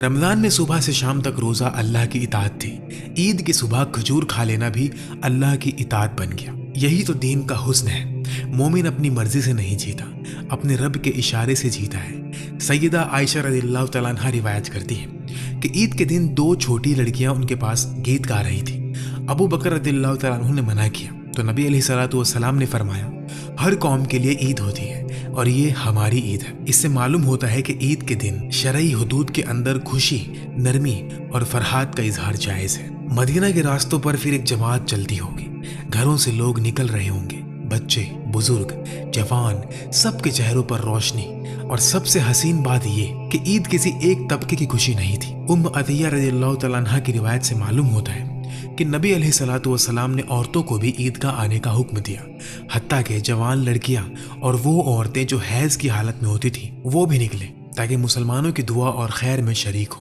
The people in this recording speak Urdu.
رمضان میں صبح سے شام تک روزہ اللہ کی اطاعت تھی۔ عید کی صبح کھجور کھا لینا بھی اللہ کی اطاعت بن گیا۔ یہی تو دین کا حسن ہے۔ مومن اپنی مرضی سے نہیں جیتا، اپنے رب کے اشارے سے جیتا ہے۔ سیدہ عائشہ رضی اللہ تعالیٰ عنہا روایت کرتی ہیں کہ عید کے دن 2 چھوٹی لڑکیاں ان کے پاس گیت گا رہی تھی۔ ابو بکر رضی اللہ تعالیٰ عنہ نے منع کیا تو نبی علیہ الصلوۃ والسلام نے فرمایا، ہر قوم کے لیے عید ہوتی ہے اور یہ ہماری عید ہے۔ اس سے معلوم ہوتا ہے کہ عید کے دن شرعی حدود کے اندر خوشی، نرمی اور فرحات کا اظہار جائز ہے۔ مدینہ کے راستوں پر پھر ایک جماعت چلتی ہوگی، گھروں سے لوگ نکل رہے ہوں گے، بچے، بزرگ، جوان، سب کے چہروں پر روشنی، اور سب سے حسین بات یہ کہ عید کسی ایک طبقے کی خوشی نہیں تھی۔ ام عطیہ رضی اللہ تعالیٰ عنہ کی روایت سے معلوم ہوتا ہے کہ نبی علیہ الصلوۃ والسلام نے عورتوں کو بھی عید گاہ آنے کا حکم دیا، حتیٰ کہ جوان لڑکیاں اور وہ عورتیں جو حیض کی حالت میں ہوتی تھیں وہ بھی نکلیں تاکہ مسلمانوں کی دعا اور خیر میں شریک ہوں۔